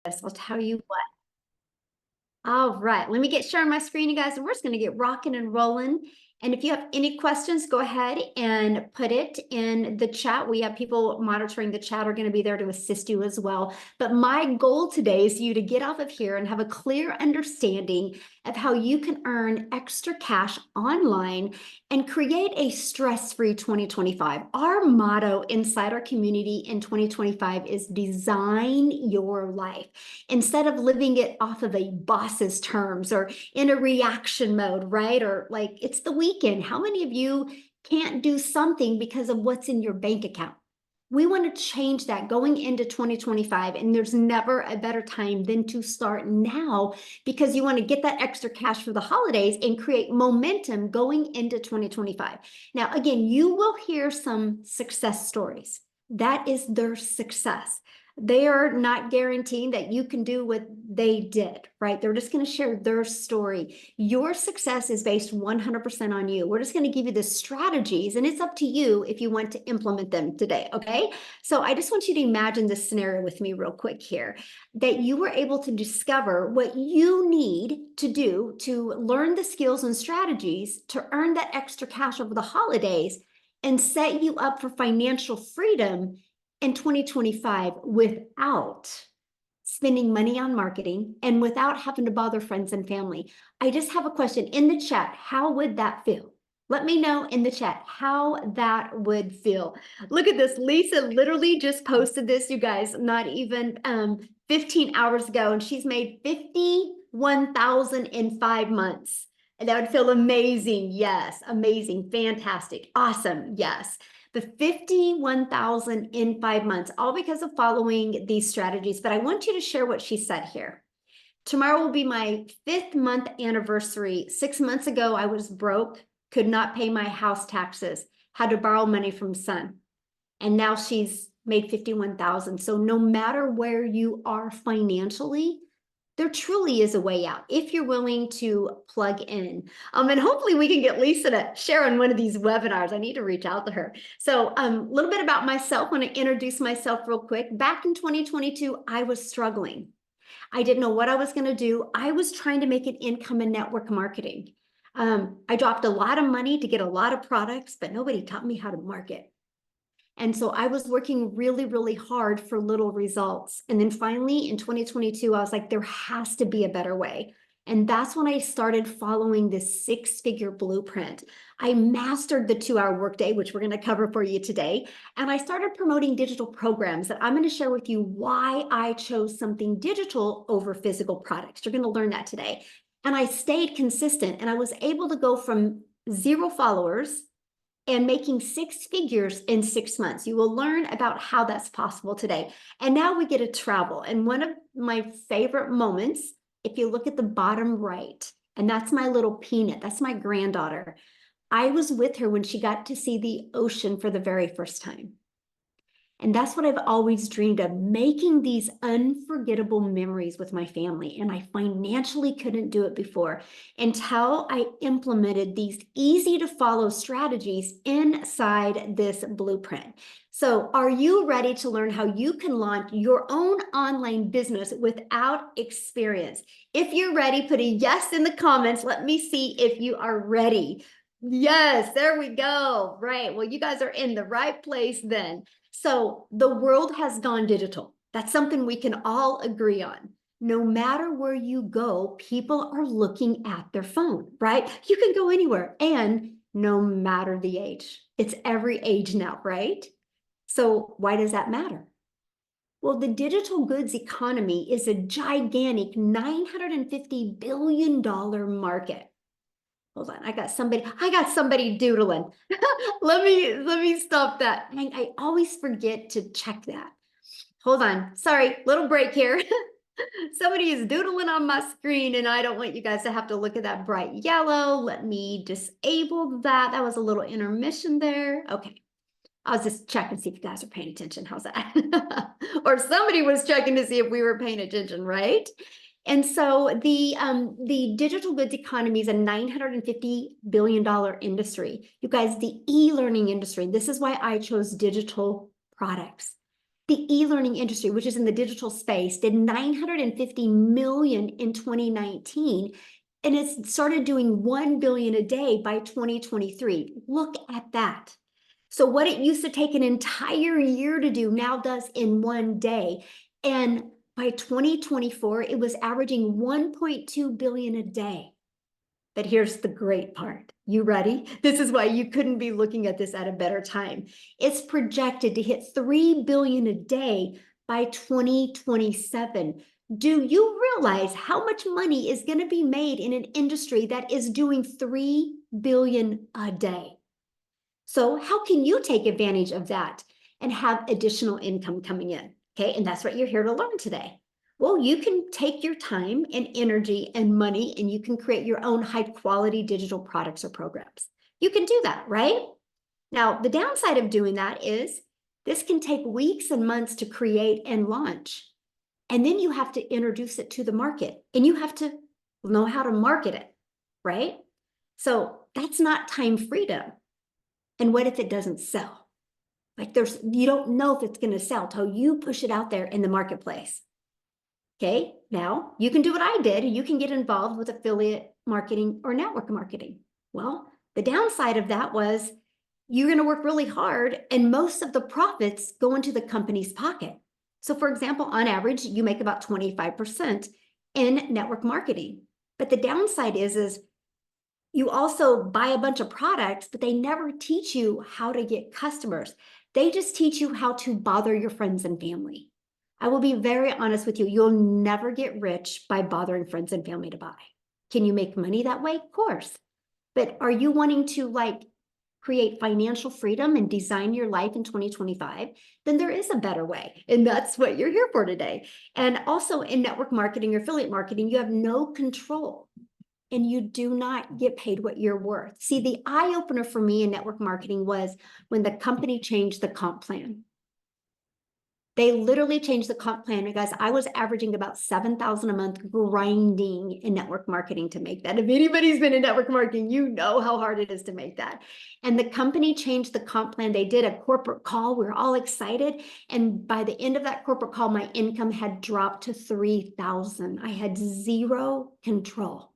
I'll tell you what. All right, let me get sharing my screen, you guys, and we're just going to get rocking and rolling. And if you have any questions, go ahead and put it in the chat. We have people monitoring the chat are going to be there to assist you as well. But my goal today is you to get off of here and have a clear understanding of how you can earn extra cash online and create a stress-free 2025. Our motto inside our community in 2025 is design your life. Instead of living it off of a boss's terms or in a reaction mode, right? Or like it's the weekend. How many of you can't do something because of what's in your bank account? We want to change that going into 2025, and there's never a better time than to start now because you want to get that extra cash for the holidays and create momentum going into 2025. Now, again, you will hear some success stories. That is their success. They are not guaranteeing that you can do what they did, right? They're just going to share their story. Your success is based 100% on you. We're just going to give you the strategies, and it's up to you if you want to implement them today, okay? So I just want you to imagine this scenario with me real quick here, that you were able to discover what you need to do to learn the skills and strategies to earn that extra cash over the holidays and set you up for financial freedom in 2025 without spending money on marketing and without having to bother friends and family. I just have a question in the chat. How would that feel? Let me know in the chat how that would feel. Look at this. Lisa literally just posted this, you guys, not even 15 hours ago, and she's made $51,000 in 5 months. And that would feel amazing. Yes, amazing, fantastic, awesome. Yes. The 51,000 in 5 months, all because of following these strategies. But I want you to share what she said here. Tomorrow will be my 5th month anniversary. 6 months ago, I was broke, could not pay my house taxes, had to borrow money from son. And now she's made 51,000. So no matter where you are financially, there truly is a way out if you're willing to plug in. And hopefully we can get Lisa to share on one of these webinars. I need to reach out to her. So a little bit about myself. I want to introduce myself real quick. Back in 2022, I was struggling. I didn't know what I was going to do. I was trying to make an income in network marketing. I dropped a lot of money to get a lot of products, but nobody taught me how to market. And so I was working really, really hard for little results. And then finally in 2022, I was like, there has to be a better way. And that's when I started following this 6-figure blueprint. I mastered the 2-hour workday, which we're going to cover for you today. And I started promoting digital programs that I'm going to share with you why I chose something digital over physical products. You're going to learn that today. And I stayed consistent, and I was able to go from 0 followers and making 6 figures in 6 months. You will learn about how that's possible today. And now we get to travel. And one of my favorite moments, if you look at the bottom right, and that's my little Peanut, that's my granddaughter. I was with her when she got to see the ocean for the very first time. And that's what I've always dreamed of, making these unforgettable memories with my family. And I financially couldn't do it before until I implemented these easy to follow strategies inside this blueprint. So are you ready to learn how you can launch your own online business without experience? If you're ready, put a yes in the comments. Let me see if you are ready. Yes, there we go. Right. Well, you guys are in the right place then. So the world has gone digital. That's something we can all agree on. No matter where you go, people are looking at their phone, right? You can go anywhere, and no matter the age. It's every age now, right? So why does that matter? Well, the digital goods economy is a gigantic $950 billion market. Hold on, I got somebody doodling. let me stop that. I always forget to check that. Hold on, sorry, little break here. Somebody is doodling on my screen, and I don't want you guys to have to look at that bright yellow. Let me disable that. That was a little intermission there. Okay, I was just checking to see if you guys are paying attention. How's that? Or somebody was checking to see if we were paying attention, right? And so the digital goods economy is a $950 billion industry. You guys, the e-learning industry, this is why I chose digital products. The e-learning industry, which is in the digital space, did 950 million in 2019, and it started doing 1 billion a day by 2023. Look at that. So what it used to take an entire year to do now does in one day. And by 2024, it was averaging 1.2 billion a day. But here's the great part. You ready? This is why you couldn't be looking at this at a better time. It's projected to hit 3 billion a day by 2027. Do you realize how much money is going to be made in an industry that is doing 3 billion a day? So how can you take advantage of that and have additional income coming in? Okay, and that's what you're here to learn today. Well, you can take your time and energy and money, and you can create your own high quality digital products or programs. You can do that, right? Now, the downside of doing that is this can take weeks and months to create and launch. And then you have to introduce it to the market, and you have to know how to market it, right? So that's not time freedom. And what if it doesn't sell? Like you don't know if it's going to sell till you push it out there in the marketplace. Okay, now you can do what I did. You can get involved with affiliate marketing or network marketing. Well, the downside of that was you're going to work really hard and most of the profits go into the company's pocket. So for example, on average, you make about 25% in network marketing. But the downside is you also buy a bunch of products, but they never teach you how to get customers. They just teach you how to bother your friends and family. I will be very honest with you. You'll never get rich by bothering friends and family to buy. Can you make money that way? Of course. But are you wanting to create financial freedom and design your life in 2025? Then there is a better way. And that's what you're here for today. And also in network marketing or affiliate marketing, you have no control. And you do not get paid what you're worth. See, the eye opener for me in network marketing was when the company changed the comp plan. They literally changed the comp plan. And guys, I was averaging about $7,000 a month grinding in network marketing to make that. If anybody's been in network marketing, you know how hard it is to make that. And the company changed the comp plan. They did a corporate call. We were all excited. And by the end of that corporate call, my income had dropped to $3,000. I had zero control.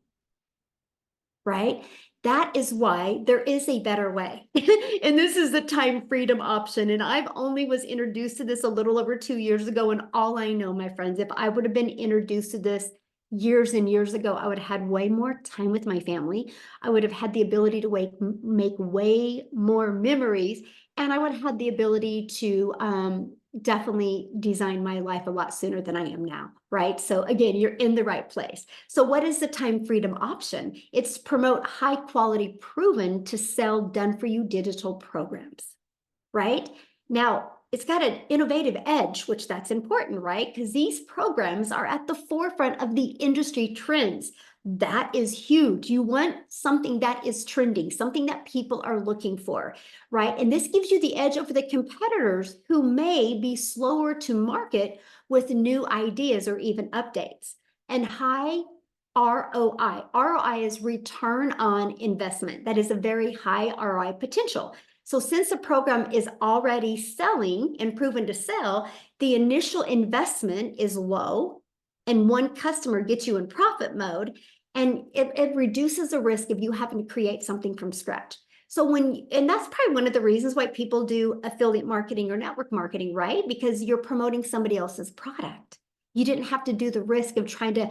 Right? That is why there is a better way. And this is the time freedom option. And I've only was introduced to this a little over 2 years ago. And all I know, my friends, if I would have been introduced to this years and years ago, I would have had way more time with my family. I would have had the ability to make way more memories. And I would have had the ability to definitely design my life a lot sooner than I am now, right? So again, you're in the right place. So what is the time freedom option? It's promote high quality, proven to sell, done for you digital programs, right? Now, it's got an innovative edge, which that's important, right? Because these programs are at the forefront of the industry trends. That is huge. You want something that is trending, something that people are looking for, right? And this gives you the edge over the competitors who may be slower to market with new ideas or even updates. And high ROI. ROI is return on investment. That is a very high ROI potential. So since a program is already selling and proven to sell, the initial investment is low and one customer gets you in profit mode, and it reduces the risk of you having to create something from scratch. So and that's probably one of the reasons why people do affiliate marketing or network marketing, right? Because you're promoting somebody else's product. You didn't have to do the risk of trying to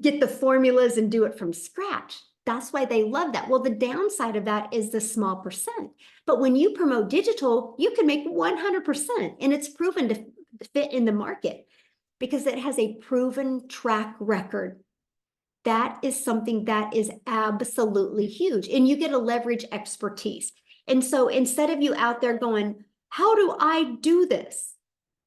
get the formulas and do it from scratch. That's why they love that. Well, the downside of that is the small percent. But when you promote digital, you can make 100%, and it's proven to fit in the market because it has a proven track record. That is something that is absolutely huge, and you get to leverage expertise. And so instead of you out there going, how do I do this?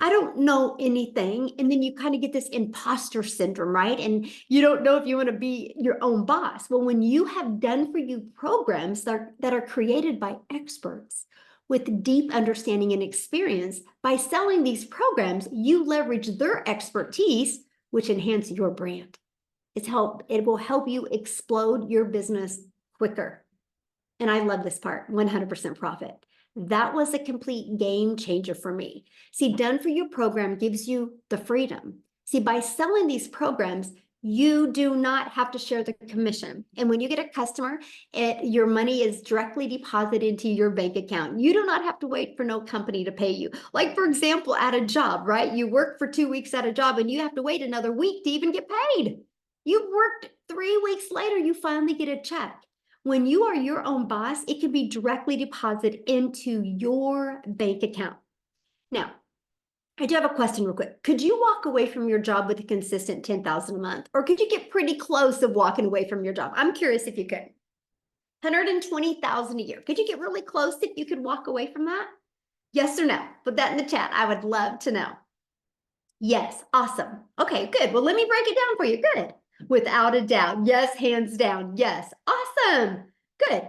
I don't know anything. And then you kind of get this imposter syndrome, right? And you don't know if you want to be your own boss. Well, when you have done for you programs that are created by experts with deep understanding and experience, by selling these programs, you leverage their expertise, which enhance your brand. It will help you explode your business quicker. And I love this part, 100% profit. That was a complete game changer for me. See, Done For You program gives you the freedom. See, by selling these programs, you do not have to share the commission. And when you get a customer, your money is directly deposited into your bank account. You do not have to wait for no company to pay you. Like, for example, at a job, right? You work for 2 weeks at a job and you have to wait another week to even get paid. You worked 3 weeks later, you finally get a check. When you are your own boss, it can be directly deposited into your bank account. Now, I do have a question real quick. Could you walk away from your job with a consistent 10,000 a month? Or could you get pretty close of walking away from your job? I'm curious if you could. 120,000 a year. Could you get really close if you could walk away from that? Yes or no? Put that in the chat. I would love to know. Yes, awesome. Okay, good. Well, let me break it down for you. Good. Without a doubt. Yes, hands down. Yes. Awesome. Good.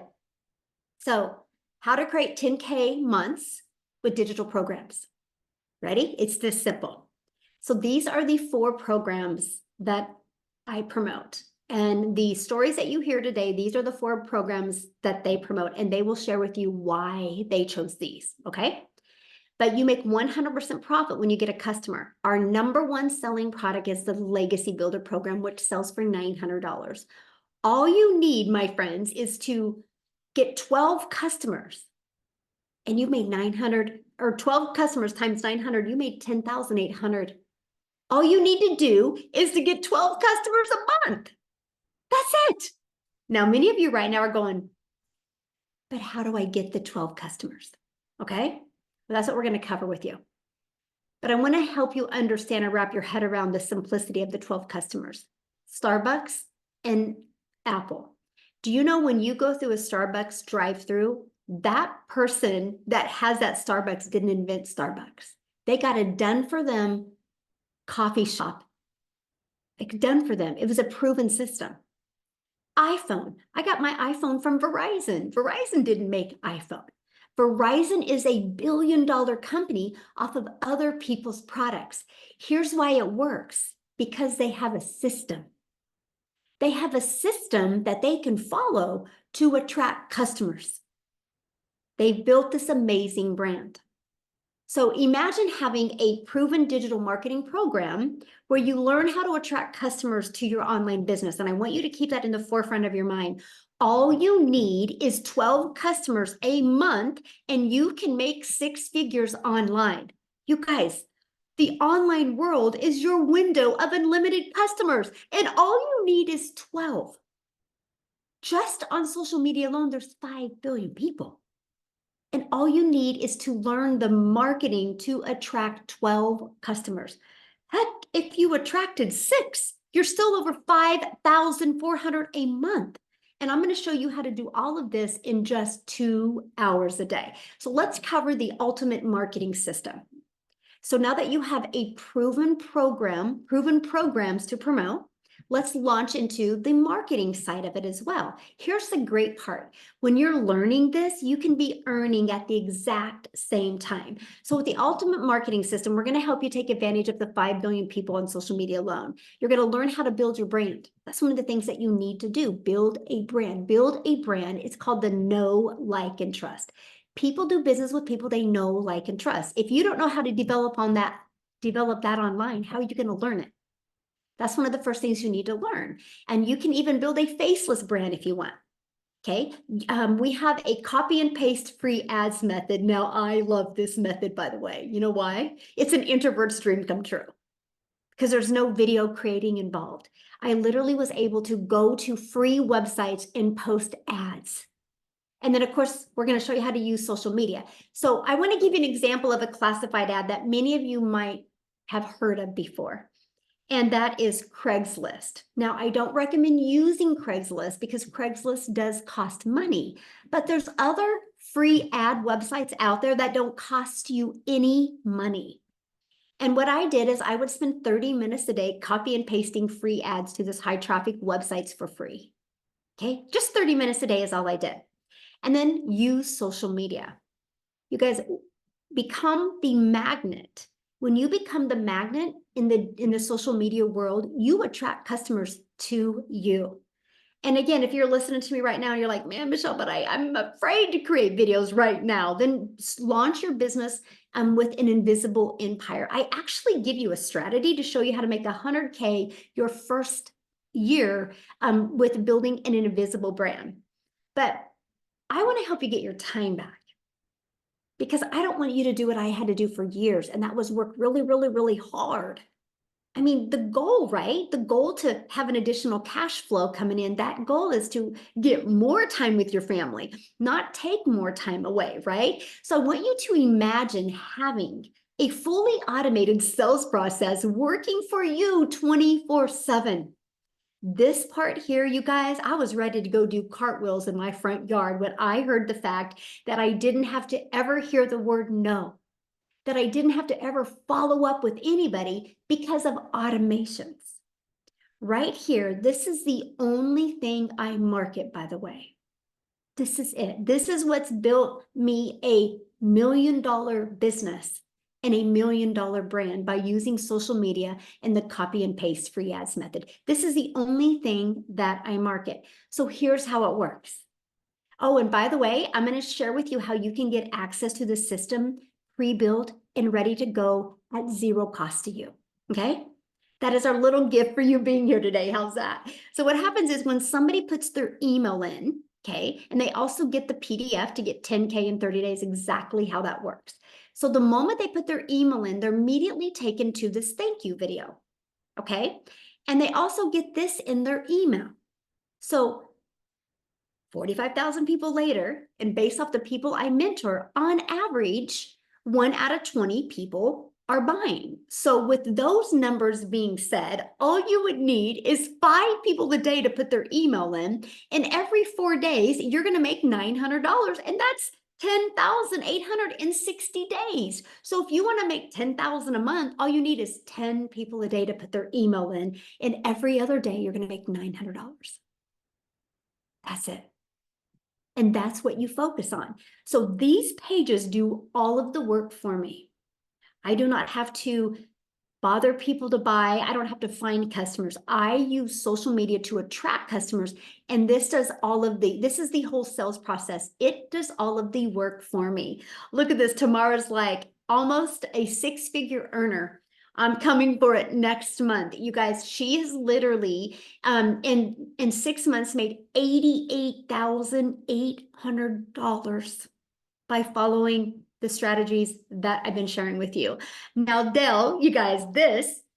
So, how to create 10K months with digital programs. Ready? It's this simple. So these are the 4 programs that I promote. And the stories that you hear today, these are the 4 programs that they promote, and they will share with you why they chose these, okay? But you make 100% profit when you get a customer. Our #1 selling product is the Legacy Builder program, which sells for $900. All you need, my friends, is to get 12 customers, and you made 900, or 12 customers times 900, you made 10,800. All you need to do is to get 12 customers a month. That's it. Now, many of you right now are going, but how do I get the 12 customers? Okay, well, that's what we're going to cover with you. But I want to help you understand and wrap your head around the simplicity of the 12 customers. Starbucks and Apple. Do you know when you go through a Starbucks drive-through, that person that has that Starbucks didn't invent Starbucks. They got a done for them coffee shop. Like, done for them. It was a proven system. iPhone. I got my iPhone from Verizon. Verizon didn't make iPhone. Verizon is a billion-dollar company off of other people's products. Here's why it works. Because they have a system. They have a system that they can follow to attract customers. They've built this amazing brand. So imagine having a proven digital marketing program where you learn how to attract customers to your online business. And I want you to keep that in the forefront of your mind. All you need is 12 customers a month, and you can make 6 figures online. You guys, the online world is your window of unlimited customers, and all you need is 12. Just on social media alone, there's 5 billion people. And all you need is to learn the marketing to attract 12 customers. Heck, if you attracted 6, you're still over 5,400 a month. And I'm going to show you how to do all of this in just 2 hours a day. So let's cover the ultimate marketing system. So now that you have a proven program, proven programs to promote, let's launch into the marketing side of it as well. Here's the great part. When you're learning this, you can be earning at the exact same time. So with the ultimate marketing system, we're going to help you take advantage of the 5 billion people on social media alone. You're going to learn how to build your brand. That's one of the things that you need to do. Build a brand. Build a brand. It's called the know, like, and trust. People do business with people they know, like, and trust. If you don't know how to develop that online, how are you going to learn it? That's one of the first things you need to learn. And you can even build a faceless brand if you want. Okay. We have a copy and paste free ads method. Now, I love this method, by the way. You know why? It's an introvert's dream come true because there's no video creating involved. I literally was able to go to free websites and post ads. And then, of course, we're going to show you how to use social media. So I want to give you an example of a classified ad that many of you might have heard of before. And that is Craigslist. Now, I don't recommend using Craigslist because Craigslist does cost money, but there's other free ad websites out there that don't cost you any money. And what I did is I would spend 30 minutes a day copy and pasting free ads to this high traffic websites for free. Okay, just 30 minutes a day is all I did. And then use social media. You guys become the magnet. When you become the magnet in the social media world, you attract customers to you. And again, if you're listening to me right now, you're like, man, Michelle, but I'm afraid to create videos right now. Then launch your business with an invisible empire. I actually give you a strategy to show you how to make 100K your first year with building an invisible brand. But I want to help you get your time back, because I don't want you to do what I had to do for years. And that was work really, really, really hard. I mean, the goal, right? The goal to have an additional cash flow coming in, that goal is to get more time with your family, not take more time away, right? So I want you to imagine having a fully automated sales process working for you 24/7. This part here, you guys, I was ready to go do cartwheels in my front yard when I heard the fact that I didn't have to ever hear the word no, that I didn't have to ever follow up with anybody because of automations. Right here, this is the only thing I market, by the way. This is it. This is what's built me a $1 million business and a $1 million brand, by using social media and the copy and paste free ads method. This is the only thing that I market. So here's how it works. Oh, and by the way, I'm going to share with you how you can get access to the system pre-built and ready to go at zero cost to you. Okay. That is our little gift for you being here today. How's that? So what happens is when somebody puts their email in, okay, and they also get the PDF to get 10K in 30 days, exactly how that works. So the moment they put their email in, they're immediately taken to this thank you video. Okay. And they also get this in their email. So 45,000 people later, and based off the people I mentor, on average, 1 out of 20 people are buying. So with those numbers being said, all you would need is 5 people a day to put their email in, and every 4 days, you're going to make $900, and that's 10,860 days. So if you want to make 10,000 a month, all you need is 10 people a day to put their email in, and every other day, you're going to make $900. That's it. And that's what you focus on. So these pages do all of the work for me. I do not have to bother people to buy. I don't have to find customers. I use social media to attract customers. And this does all of this is the whole sales process. It does all of the work for me. Look at this. Tamara's like almost a 6-figure earner. I'm coming for it next month. You guys, she has literally in 6 months made $88,800 by following the strategies that I've been sharing with you. Now, Dell, you guys,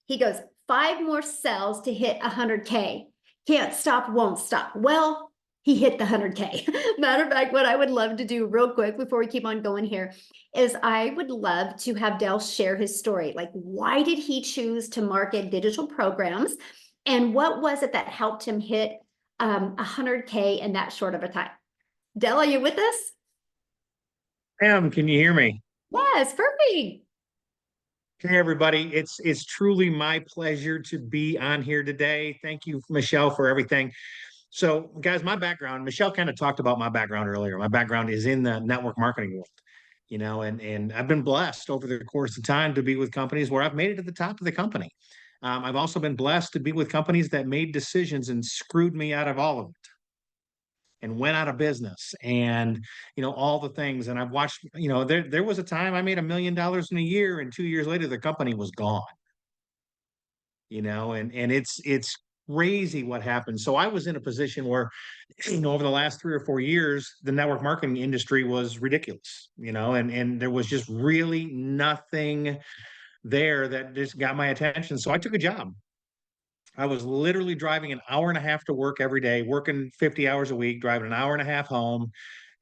he goes 5 more sales to hit 100K. Can't stop, won't stop. Well, he hit the 100K. Matter of fact, what I would love to do real quick before we keep on going here is I would love to have Dell share his story. Like, why did he choose to market digital programs? And what was it that helped him hit 100K in that short of a time? Dell, are you with us? Can you hear me? Yes, perfect. Hey, everybody. It's truly my pleasure to be on here today. Thank you, Michelle, for everything. So, guys, my background, Michelle kind of talked about my background earlier. My background is in the network marketing world, and I've been blessed over the course of time to be with companies where I've made it to the top of the company. I've also been blessed to be with companies that made decisions and screwed me out of all of it and went out of business and all the things. And I've watched, there was a time I made $1 million in a year, and 2 years later the company was gone. And it's crazy what happened. So I was in a position where over the last 3 or 4 years the network marketing industry was ridiculous, and there was just really nothing there that just got my attention. So I took a job. I was literally driving an hour and a half to work every day, working 50 hours a week, driving an hour and a half home.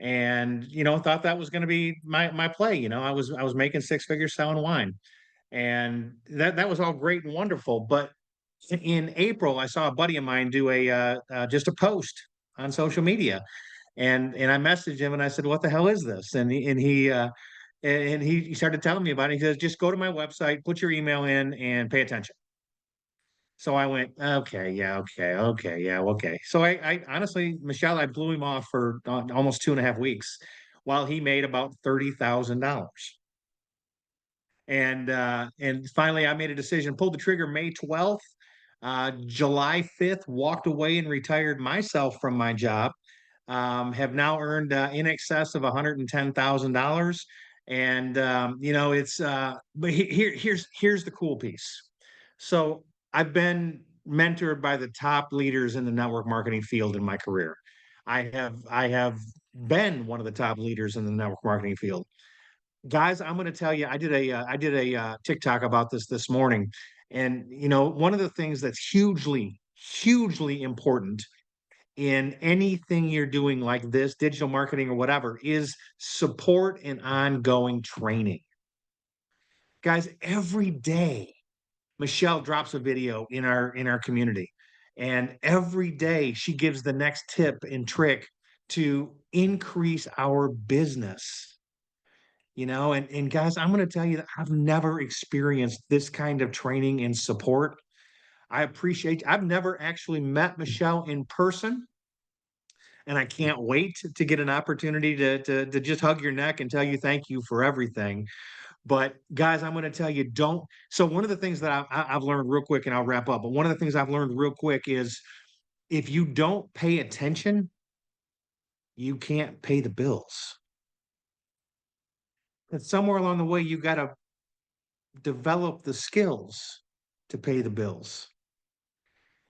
And, thought that was going to be my play. I was making 6 figures selling wine. And that was all great and wonderful. But in April, I saw a buddy of mine do just a post on social media. And I messaged him and I said, "What the hell is this?" And he started telling me about it. He says, "Just go to my website, put your email in, and pay attention." So I went, okay, yeah, okay, okay, yeah, okay. So I honestly, Michelle, I blew him off for almost 2.5 weeks while he made about $30,000. And finally I made a decision, pulled the trigger May 12th. July 5th, walked away and retired myself from my job. Have now earned in excess of $110,000. And it's but here's the cool piece. So I've been mentored by the top leaders in the network marketing field in my career. I have been one of the top leaders in the network marketing field. Guys, I'm going to tell you, I did a TikTok about this morning, and one of the things that's hugely important in anything you're doing like this, digital marketing or whatever, is support and ongoing training. Guys, every day Michelle drops a video in our community, and every day she gives the next tip and trick to increase our business. And guys, I'm going to tell you that I've never experienced this kind of training and support. I've never actually met Michelle in person, and I can't wait to get an opportunity to just hug your neck and tell you thank you for everything. But guys, I'm going to tell you, don't. So one of the things that I've learned real quick, and I'll wrap up. But one of the things I've learned real quick is if you don't pay attention, you can't pay the bills. And somewhere along the way, you got to develop the skills to pay the bills.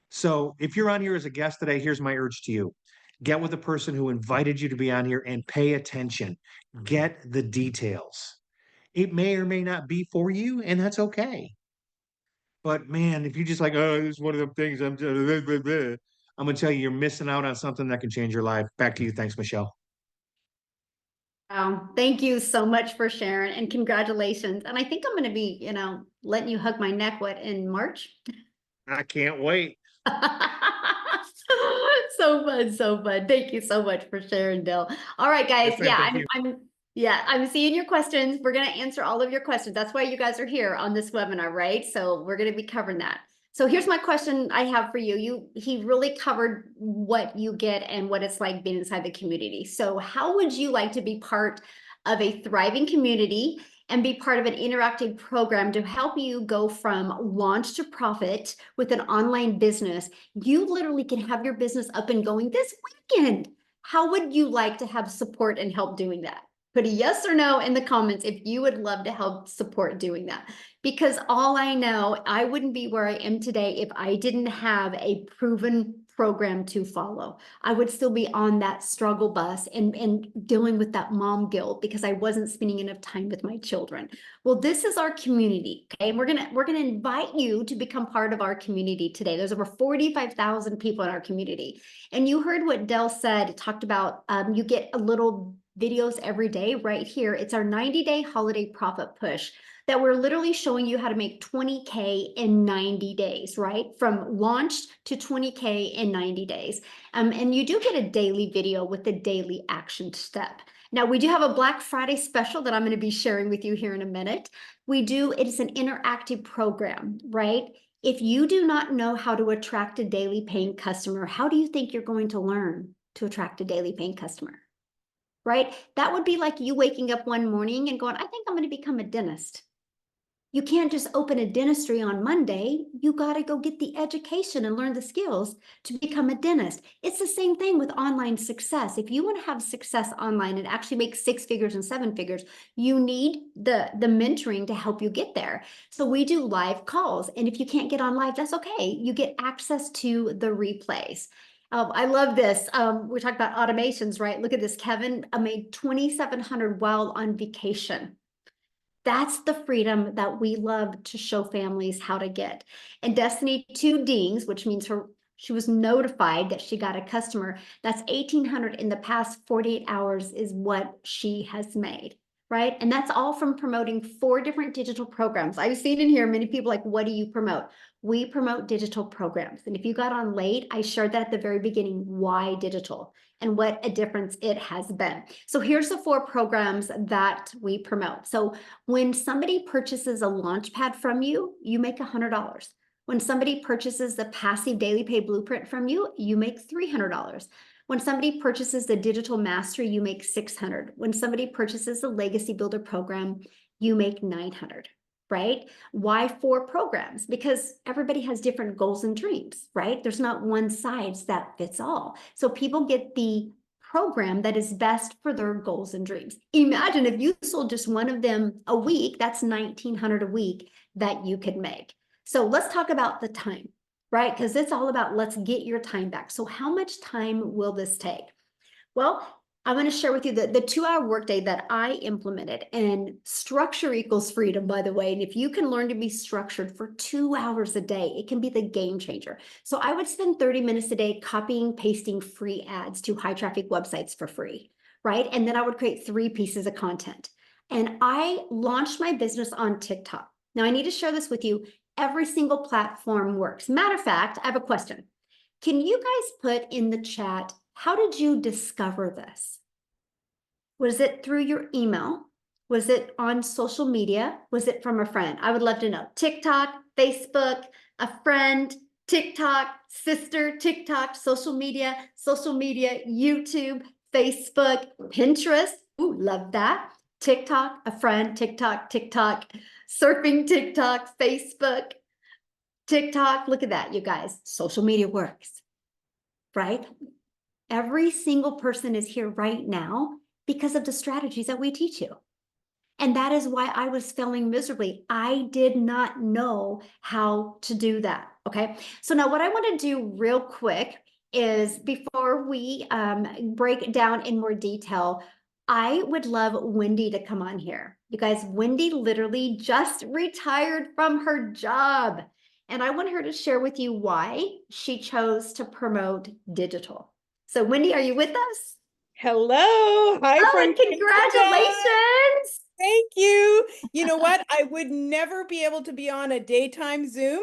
So if you're on here as a guest today, here's my urge to you. Get with the person who invited you to be on here and pay attention. Get the details. It may or may not be for you, and that's okay. But man, if you just like, oh, this is one of the things I'm gonna tell you, you're missing out on something that can change your life. Back to you. Thanks, Michelle. Thank you so much for sharing and congratulations. And I think I'm going to be, letting you hug my neck, in March? I can't wait. So fun, so fun. Thank you so much for sharing, Dale. All right, guys. Yes, ma'am. Thank you. I'm seeing your questions. We're going to answer all of your questions. That's why you guys are here on this webinar, right? So we're going to be covering that. So here's my question I have for you. He really covered what you get and what it's like being inside the community. So how would you like to be part of a thriving community and be part of an interactive program to help you go from launch to profit with an online business? You literally can have your business up and going this weekend. How would you like to have support and help doing that? Put a yes or no in the comments if you would love to help support doing that. Because all I know, I wouldn't be where I am today if I didn't have a proven program to follow. I would still be on that struggle bus and dealing with that mom guilt because I wasn't spending enough time with my children. Well, this is our community, okay? And we're gonna invite you to become part of our community today. There's over 45,000 people in our community. And you heard what Dell said, talked about you get a little videos every day right here. It's our 90-day holiday profit push that we're literally showing you how to make 20K in 90 days, right? From launched to 20K in 90 days. And you do get a daily video with the daily action step. Now, we do have a Black Friday special that I'm going to be sharing with you here in a minute. It is an interactive program, right? If you do not know how to attract a daily paying customer, how do you think you're going to learn to attract a daily paying customer? Right? That would be like you waking up one morning and going, I think I'm going to become a dentist. You can't just open a dentistry on Monday. You got to go get the education and learn the skills to become a dentist. It's the same thing with online success. If you want to have success online and actually make 6 figures and 7 figures, you need the mentoring to help you get there. So we do live calls. And if you can't get on live, that's okay. You get access to the replays. I love this. We talked about automations, right? Look at this. Kevin made 2,700 while on vacation. That's the freedom that we love to show families how to get. And Destiny 2 dings, which means she was notified that she got a customer. That's 1,800 in the past 48 hours is what she has made, right? And that's all from promoting 4 different digital programs. I've seen in here many people like, what do you promote? We promote digital programs. And if you got on late, I shared that at the very beginning, why digital and what a difference it has been. So here's the 4 programs that we promote. So when somebody purchases a Launchpad from you, you make $100. When somebody purchases the Passive Daily Pay Blueprint from you, you make $300. When somebody purchases the Digital Mastery, you make $600. When somebody purchases the Legacy Builder program, you make $900. right? Why 4 programs? Because everybody has different goals and dreams, right? There's not one size that fits all. So people get the program that is best for their goals and dreams. Imagine if you sold just one of them a week, that's $1,900 a week that you could make. So let's talk about the time, right? Because it's all about let's get your time back. So how much time will this take? Well, I want to share with you the 2-hour workday that I implemented, and structure equals freedom, by the way. And if you can learn to be structured for 2 hours a day, it can be the game changer. So I would spend 30 minutes a day copying, pasting free ads to high traffic websites for free, right? And then I would create 3 pieces of content. And I launched my business on TikTok. Now I need to share this with you. Every single platform works. Matter of fact, I have a question. Can you guys put in the chat, how did you discover this? Was it through your email? Was it on social media? Was it from a friend? I would love to know. TikTok, Facebook, a friend, TikTok, sister, TikTok, social media, YouTube, Facebook, Pinterest. Ooh, love that. TikTok, a friend, TikTok, surfing TikTok, Facebook, TikTok. Look at that, you guys. Social media works, right? Every single person is here right now because of the strategies that we teach you. And that is why I was failing miserably. I did not know how to do that. Okay. So now what I want to do real quick is, before we break down in more detail, I would love Wendy to come on here. You guys, Wendy literally just retired from her job. And I want her to share with you why she chose to promote digital. So Wendy, are you with us? Hello. Hi, Oh, from and congratulations. Thank you. You know what? I would never be able to be on a daytime Zoom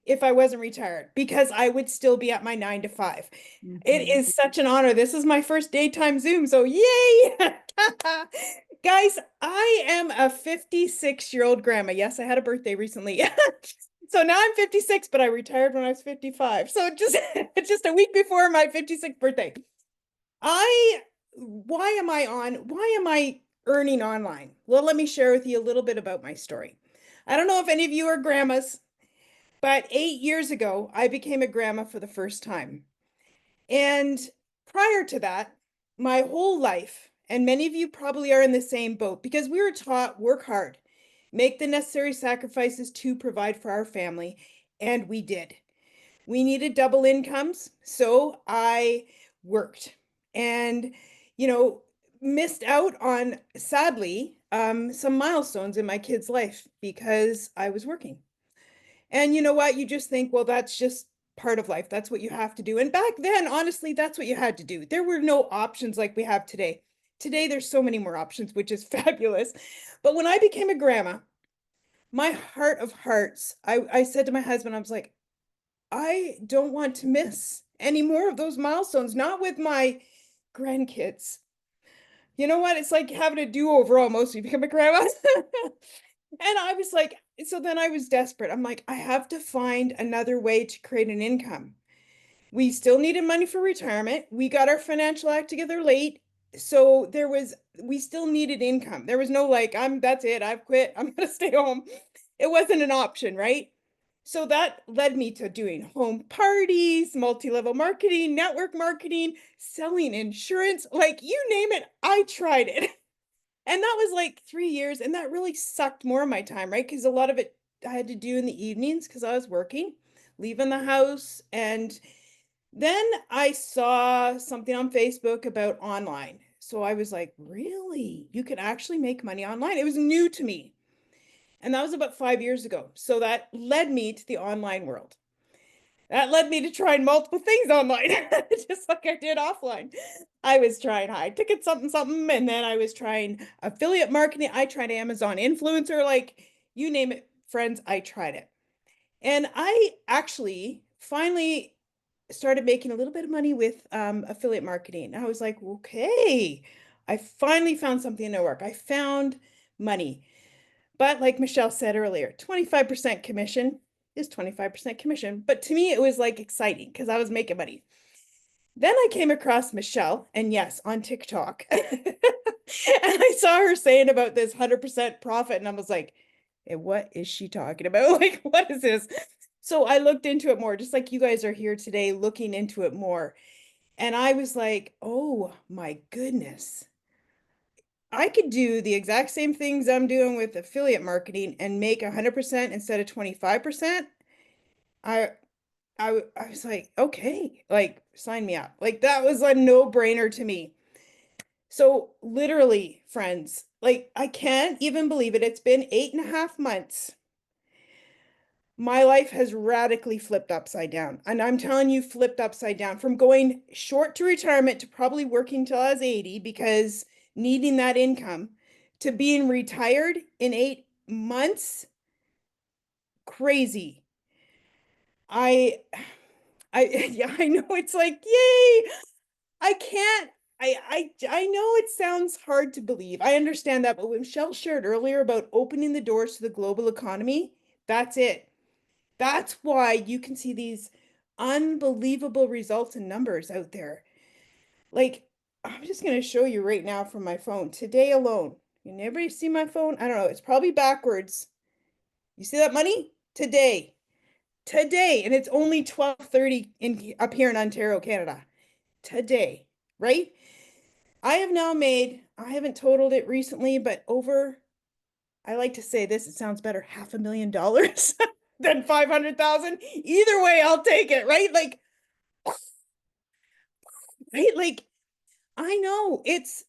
if I wasn't retired, because I would still be at my 9 to 5. It is such an honor. This is my first daytime Zoom, so yay. Guys, I am a 56-year-old grandma. Yes, I had a birthday recently. So now I'm 56, but I retired when I was 55. So just a week before my 56th birthday. Why am I earning online? Well, let me share with you a little bit about my story. I don't know if any of you are grandmas, but 8 years ago, I became a grandma for the first time. And prior to that, my whole life, and many of you probably are in the same boat, because we were taught work hard, make the necessary sacrifices to provide for our family, and we did. We needed double incomes, so I worked and, missed out on, sadly, some milestones in my kid's life because I was working. And you know what? You just think, well, that's just part of life. That's what you have to do. And back then, honestly, that's what you had to do. There were no options like we have today. Today, there's so many more options, which is fabulous. But when I became a grandma, my heart of hearts, I said to my husband, I was like, I don't want to miss any more of those milestones, not with my grandkids. You know what? It's like having a do-over almost. You become a grandma. And I was like, so then I was desperate. I'm like, I have to find another way to create an income. We still needed money for retirement. We got our financial act together late. So we still needed income. There was no like, that's it. I've quit. I'm going to stay home. It wasn't an option, right? So that led me to doing home parties, multi-level marketing, network marketing, selling insurance, like you name it, I tried it. And that was like 3 years, and that really sucked more of my time, right? Because a lot of it I had to do in the evenings because I was working, leaving the house. And then I saw something on Facebook about online. So I was like, really? You can actually make money online? It was new to me. And that was about 5 years ago. So that led me to the online world. That led me to trying multiple things online, just like I did offline. I was trying high ticket something, and then I was trying affiliate marketing. I tried Amazon influencer, like you name it, friends, I tried it. And I actually finally started making a little bit of money with affiliate marketing. I was like, okay, I finally found something to work. I found money. But like Michelle said earlier, 25% commission is 25% commission. But to me, it was like exciting because I was making money. Then I came across Michelle, and yes, on TikTok. And I saw her saying about this 100% profit. And I was like, And what is she talking about? Like, what is this? So I looked into it more, just like you guys are here today looking into it more. And I was like, oh my goodness. I could do the exact same things I'm doing with affiliate marketing and make 100% instead of 25%. I I was like, okay, like sign me up. Like that was a no-brainer to me. So literally, friends, like I can't even believe it. It's been 8.5 months. My life has radically flipped upside down. And I'm telling you, flipped upside down from going short to retirement to probably working till I was 80 because needing that income to being retired in 8 months. Crazy. I yeah, I know it's like, yay. I can't I know it sounds hard to believe. I understand that, but when Michelle shared earlier about opening the doors to the global economy, that's it. That's why you can see these unbelievable results and numbers out there. Like, I'm just going to show you right now from my phone today alone. Can everybody see my phone? I don't know. It's probably backwards. You see that money? Today, and it's only 12:30 in up here in Ontario, Canada. Today, right? I have now made, I haven't totaled it recently, but over, I like to say this, it sounds better, $500,000 than 500,000. Either way, I'll take it, right? Like, I know it's,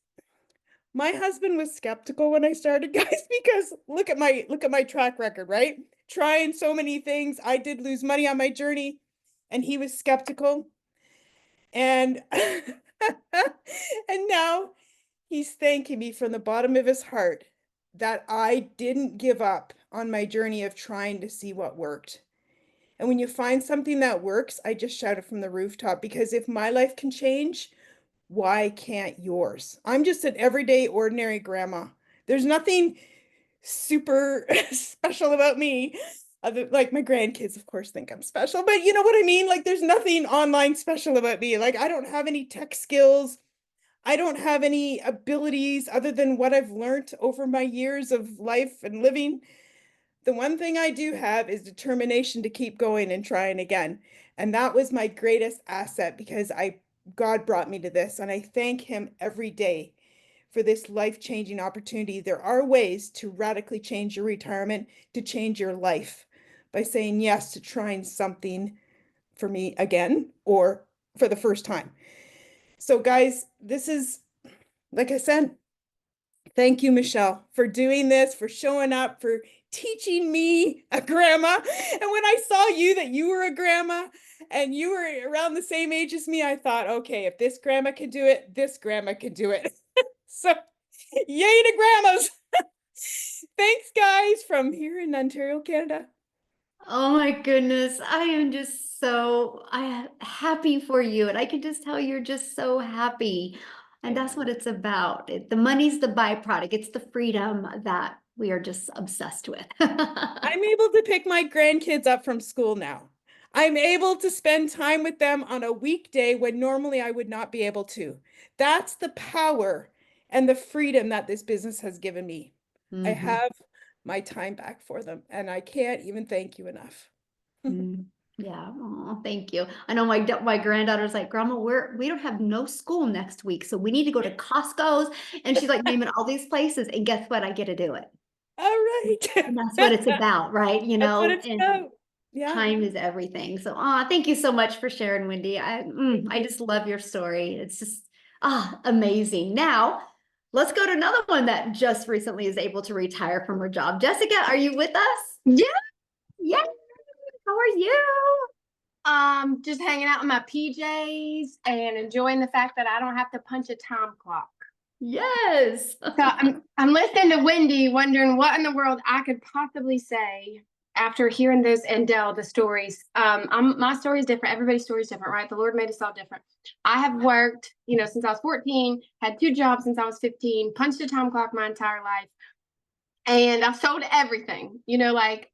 my husband was skeptical when I started, guys, because look at my track record, right? Trying so many things. I did lose money on my journey, and he was skeptical. And and now he's thanking me from the bottom of his heart that I didn't give up on my journey of trying to see what worked. And when you find something that works, I just shout it from the rooftop because if my life can change, why can't yours? I'm just an everyday, ordinary grandma. There's nothing super special about me. Other, like my grandkids, of course, think I'm special, but you know what I mean? Like, there's nothing online special about me. Like, I don't have any tech skills. I don't have any abilities other than what I've learned over my years of life and living. The one thing I do have is determination to keep going and trying again. And that was my greatest asset because God brought me to this, and I thank him every day for this life-changing opportunity. There are ways to radically change your retirement, to change your life by saying yes to trying something for me again or for the first time. So guys, this is, like I said, thank you, Michelle, for doing this, for showing up, for teaching me, a grandma. And when I saw you that you were a grandma and you were around the same age as me, I thought, okay, if this grandma can do it, this grandma can do it. So yay to grandmas. Thanks, guys, from here in Ontario, Canada. Oh my goodness. I am just so happy for you. And I can just tell you're just so happy. And that's what it's about. The money's the byproduct. It's the freedom that we are just obsessed with. I'm able to pick my grandkids up from school now. I'm able to spend time with them on a weekday when normally I would not be able to. That's the power and the freedom that this business has given me. I Mhm. have my time back for them, and I can't even thank you enough. Mm. Yeah. Oh, thank you. I know my granddaughter's like, Grandma, we don't have no school next week, so we need to go to Costco's. And she's like naming all these places. And guess what? I get to do it. All right. And that's what it's about, right? You That's what know, it's and about. Yeah. time is everything. So, thank you so much for sharing, Wendy. I just love your story. It's just, amazing. Now, let's go to another one that just recently is able to retire from her job. Jessica, are you with us? Yeah. Yeah. How are you? Just hanging out in my PJs and enjoying the fact that I don't have to punch a time clock. Yes. So I'm listening to Wendy, wondering what in the world I could possibly say after hearing this and Dell, the stories. My story is different. Everybody's story is different, right? The Lord made us all different. I have worked, since I was 14, had 2 jobs since I was 15, punched a time clock my entire life, and I've sold everything. Like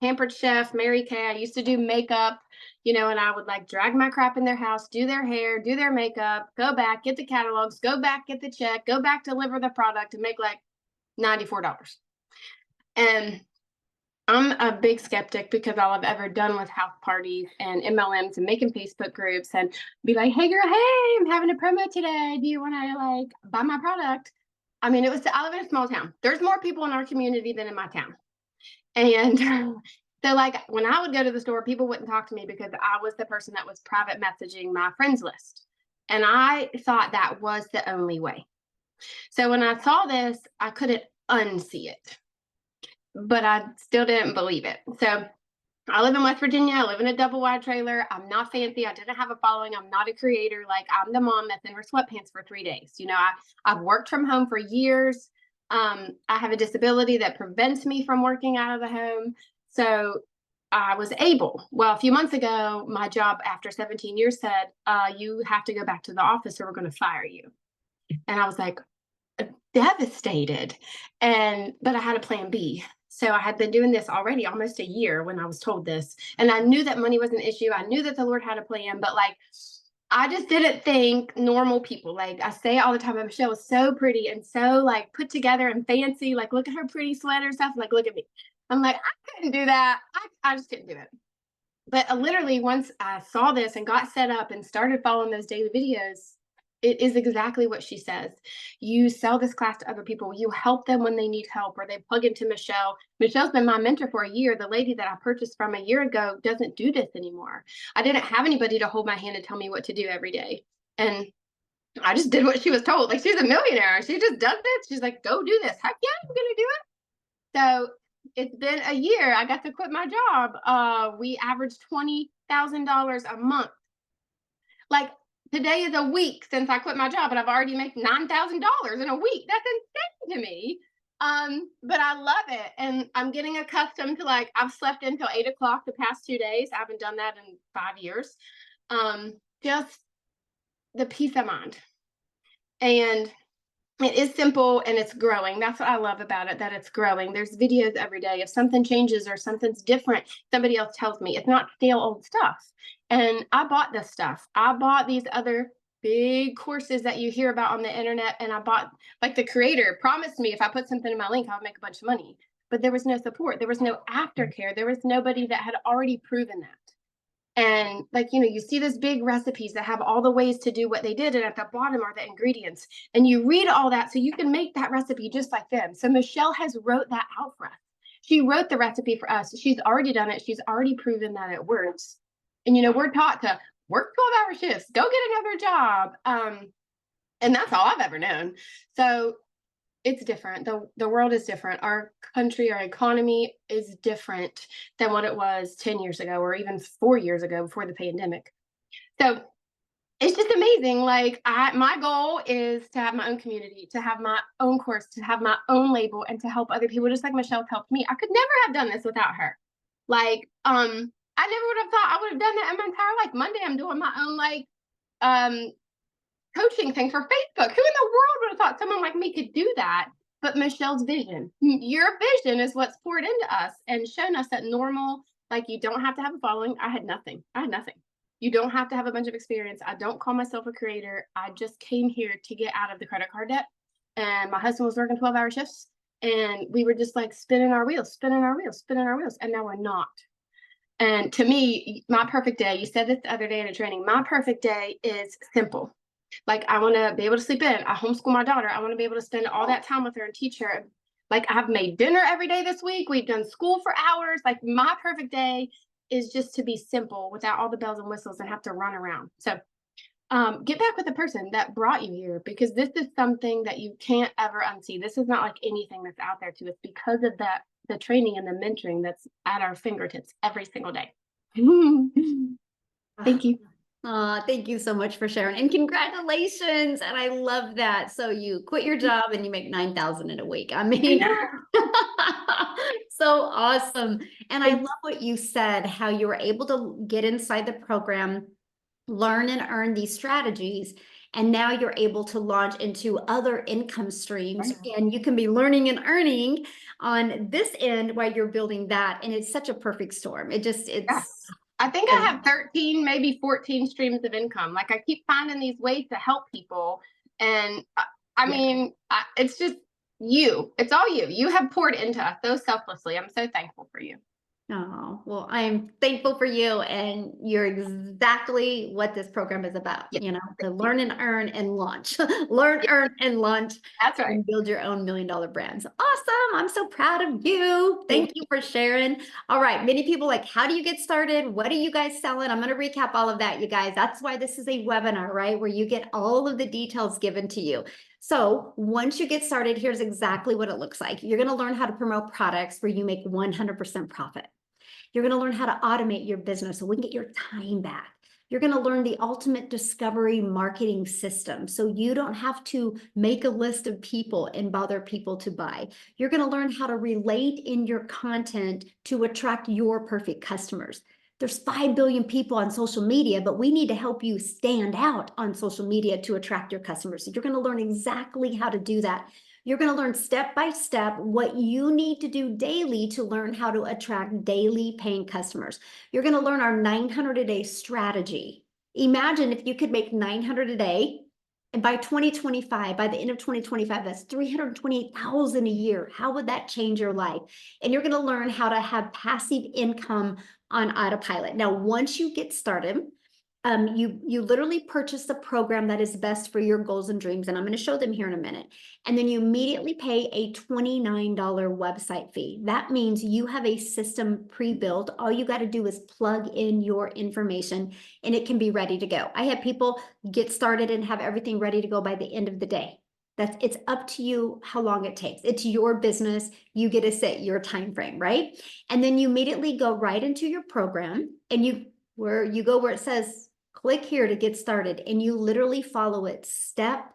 Pampered Chef, Mary Kay. I used to do makeup, and I would like drag my crap in their house, do their hair, do their makeup, go back, get the catalogs, go back, get the check, go back, deliver the product, and make like $94. And I'm a big skeptic because all I've ever done was house parties and MLMs and making Facebook groups and be like, hey girl, hey, I'm having a promo today. Do you want to like buy my product? I mean, I live in a small town. There's more people in our community than in my town. And so like when I would go to the store, people wouldn't talk to me because I was the person that was private messaging my friends list. And I thought that was the only way. So when I saw this, I couldn't unsee it, but I still didn't believe it. So I live in West Virginia. I live in a double wide trailer. I'm not fancy. I didn't have a following. I'm not a creator. Like I'm the mom that's in her sweatpants for 3 days. You know, I've worked from home for years. I have a disability that prevents me from working out of the home. So I was able. Well, a few months ago, my job after 17 years said, you have to go back to the office or we're going to fire you. And I was like, devastated. But I had a plan B. So I had been doing this already almost a year when I was told this. And I knew that money was an issue. I knew that the Lord had a plan, but like, I just didn't think normal people, like I say all the time, Michelle was so pretty and so like put together and fancy. Like, look at her pretty sweater stuff. Like, look at me. I'm like, I couldn't do that. I just couldn't do it. But literally once I saw this and got set up and started following those daily videos, it is exactly what she says. You sell this class to other people. You help them when they need help or they plug into Michelle. Michelle's been my mentor for a year. The lady that I purchased from a year ago doesn't do this anymore. I didn't have anybody to hold my hand and tell me what to do every day. And I just did what she was told. Like she's a millionaire. She just does this. She's like, go do this. Heck yeah, I'm going to do it. So it's been a year. I got to quit my job. We averaged $20,000 a month. Like, today is a week since I quit my job, and I've already made $9,000 in a week. That's insane to me. But I love it, and I'm getting accustomed to like I've slept until 8 o'clock the past 2 days. I haven't done that in 5 years. Just the peace of mind, and it is simple and it's growing. That's what I love about it, that it's growing. There's videos every day. If something changes or something's different, somebody else tells me. It's not stale old stuff. And I bought this stuff. I bought these other big courses that you hear about on the internet. And I bought, like the creator promised me if I put something in my link, I would make a bunch of money. But there was no support. There was no aftercare. There was nobody that had already proven that. And like, you know, you see these big recipes that have all the ways to do what they did. And at the bottom are the ingredients. And you read all that so you can make that recipe just like them. So Michelle has wrote that out for us. She wrote the recipe for us. She's already done it. She's already proven that it works. And, you know, we're taught to work 12-hour shifts, go get another job. And that's all I've ever known. So it's different. The world is different. Our country, our economy is different than what it was 10 years ago or even 4 years ago before the pandemic. So it's just amazing. Like my goal is to have my own community, to have my own course, to have my own label, and to help other people just like Michelle's helped me. I could never have done this without her. Like, I never would have thought I would have done that in my entire life. Monday, I'm doing my own like coaching thing for Facebook. Who in the world would have thought someone like me could do that? But Michelle's vision, your vision is what's poured into us and shown us that normal, like you don't have to have a following. I had nothing. You don't have to have a bunch of experience. I don't call myself a creator. I just came here to get out of the credit card debt. And my husband was working 12-hour shifts. And we were just like spinning our wheels. And now we're not. And to me, my perfect day, you said this the other day in a training, my perfect day is simple. Like I want to be able to sleep in. I homeschool my daughter. I want to be able to spend all that time with her and teach her. Like I've made dinner every day this week. We've done school for hours. Like my perfect day is just to be simple without all the bells and whistles and have to run around. So get back with the person that brought you here, because this is something that you can't ever unsee. This is not like anything that's out there to us because of that, the training and the mentoring that's at our fingertips every single day. Thank you. Thank you so much for sharing, and congratulations. And I love that. So you quit your job and you make 9,000 in a week. I mean, so awesome. And I love what you said, how you were able to get inside the program, learn and earn these strategies. And now you're able to launch into other income streams, and you can be learning and earning on this end while you're building that. And it's such a perfect storm. It's I think I have 13, maybe 14 streams of income. Like I keep finding these ways to help people. And I mean, it's just, you. It's all you. You have poured into us so selflessly. I'm so thankful for you. Oh, well, I'm thankful for you, and you're exactly what this program is about, Yeah. you know, to learn and earn and launch. Learn, earn, and launch. That's right. And build your own $1 million brands. Awesome. I'm so proud of you. Thank you for sharing. All right. Many people like, how do you get started? What are you guys selling? I'm going to recap all of that, you guys. That's why this is a webinar, right? Where you get all of the details given to you. So once you get started, here's exactly what it looks like. You're going to learn how to promote products where you make 100% profit. You're going to learn how to automate your business so we can get your time back. You're going to learn the ultimate discovery marketing system so you don't have to make a list of people and bother people to buy. You're going to learn how to relate in your content to attract your perfect customers. There's 5 billion people on social media, but we need to help you stand out on social media to attract your customers. So you're going to learn exactly how to do that. You're going to learn step by step what you need to do daily to learn how to attract daily paying customers. You're going to learn our 900 a day strategy. Imagine if you could make 900 a day, and by 2025, by the end of 2025, that's 328,000 a year. How would that change your life? And you're going to learn how to have passive income on autopilot. Now, once you get started, you literally purchase the program that is best for your goals and dreams, and I'm going to show them here in a minute. And then you immediately pay a $29 website fee. That means you have a system pre-built. All you got to do is plug in your information and it can be ready to go. I have people get started and have everything ready to go by the end of the day. It's up to you how long it takes. It's your business. You get to set your time frame, right? And then you immediately go right into your program, and where it says click here to get started, and you literally follow it step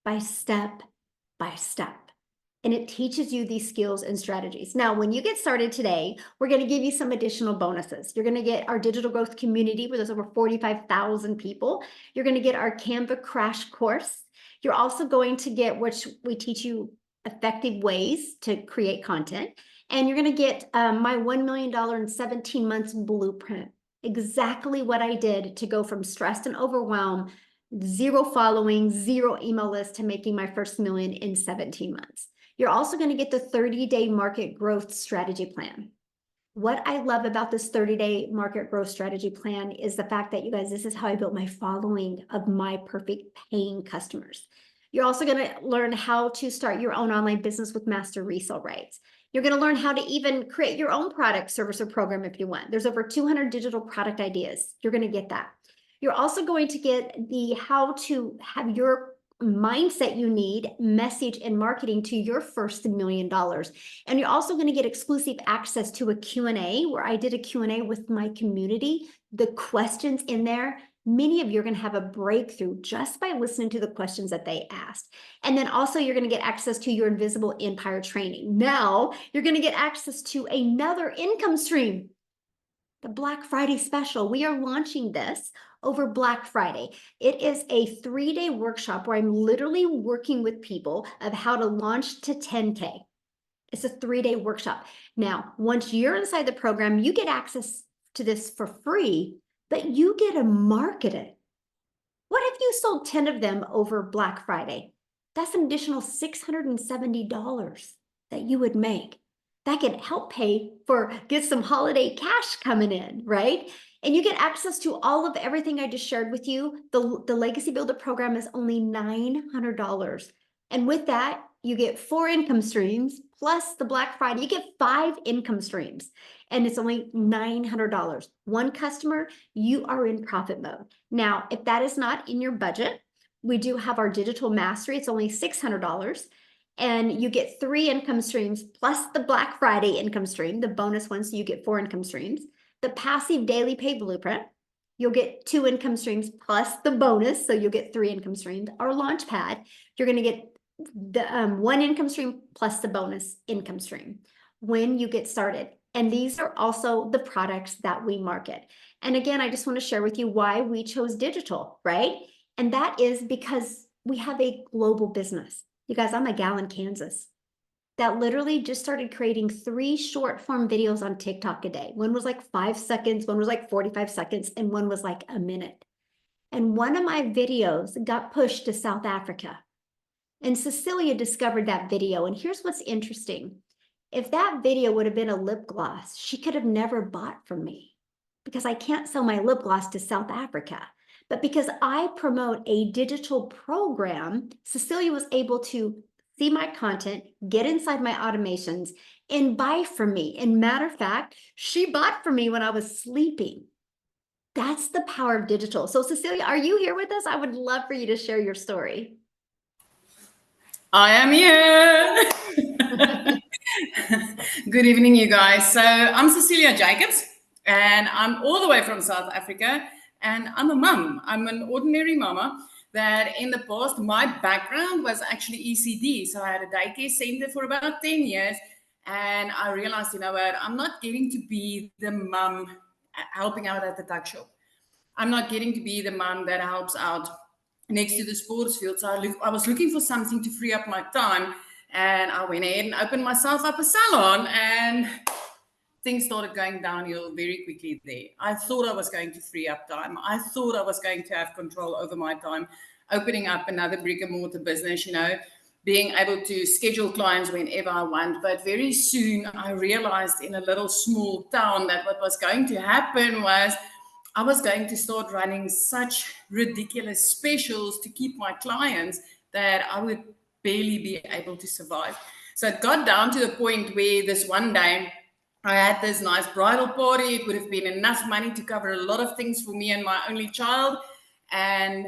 by step by step. And it teaches you these skills and strategies. Now, when you get started today, we're going to give you some additional bonuses. You're going to get our digital growth community where there's over 45,000 people. You're going to get our Canva crash course. You're also going to get, which we teach you effective ways to create content. And you're going to get my $1 million in 17 months blueprint. Exactly what I did to go from stressed and overwhelmed, 0 following, 0 email list, to making my first $1 million in 17 months. You're also going to get the 30-day market growth strategy plan. What I love about this 30-day market growth strategy plan is the fact that, you guys, this is how I built my following of my perfect paying customers. You're also going to learn how to start your own online business with master resale rights. You're going to learn how to even create your own product, service, or program if you want. There's over 200 digital product ideas. You're going to get that. You're also going to get the how to have your mindset you need, message, and marketing to your first $1 million. And you're also going to get exclusive access to a Q&A where I did a Q&A with my community. The questions in there, many of you are going to have a breakthrough just by listening to the questions that they asked. And then also you're going to get access to your Invisible Empire training. Now you're going to get access to another income stream, the Black Friday special. We are launching this over Black Friday. It is a 3-day workshop where I'm literally working with people of how to launch to 10K. It's a 3-day workshop. Now, once you're inside the program, you get access to this for free, but you get to market it. What if you sold 10 of them over Black Friday? That's an additional $670 that you would make. That could help get some holiday cash coming in, right? And you get access to all of everything I just shared with you. The Legacy Builder program is only $900. And with that, you get 4 income streams plus the Black Friday. You get 5 income streams, and it's only $900. One customer, you are in profit mode. Now, if that is not in your budget, we do have our digital mastery. It's only $600. And you get 3 income streams plus the Black Friday income stream, the bonus one, so you get 4 income streams. The passive daily pay blueprint, you'll get 2 income streams plus the bonus, so you'll get 3 income streams. Our launch pad, you're going to get the 1 income stream plus the bonus income stream when you get started. And these are also the products that we market. And again, I just want to share with you why we chose digital, right? And that is because we have a global business. You guys, I'm a gal in Kansas that literally just started creating 3 short form videos on TikTok a day. One was like 5 seconds, one was like 45 seconds, and one was like a minute. And one of my videos got pushed to South Africa. And Cecilia discovered that video. And here's what's interesting. If that video would have been a lip gloss, she could have never bought from me because I can't sell my lip gloss to South Africa. But because I promote a digital program, Cecilia was able to see my content, get inside my automations, and buy from me. And matter of fact, she bought from me when I was sleeping. That's the power of digital. So Cecilia, are you here with us? I would love for you to share your story. I am here. Good evening, you guys. So I'm Cecilia Jacobs, and I'm all the way from South Africa, and I'm a mum. I'm an ordinary mama that in the past, my background was actually ECD. So I had a daycare center for about 10 years, and I realized, you know what, I'm not getting to be the mum helping out at the tuck shop. I'm not getting to be the mum that helps out next to the sports field. So I was looking for something to free up my time, and I went ahead and opened myself up a salon, and things started going downhill very quickly there. I thought I was going to free up time. I thought I was going to have control over my time, opening up another brick and mortar business, you know, being able to schedule clients whenever I want. But very soon I realized in a little small town that what was going to happen was I was going to start running such ridiculous specials to keep my clients that I would barely be able to survive. So it got down to the point where this one day I had this nice bridal party. It would have been enough money to cover a lot of things for me and my only child. And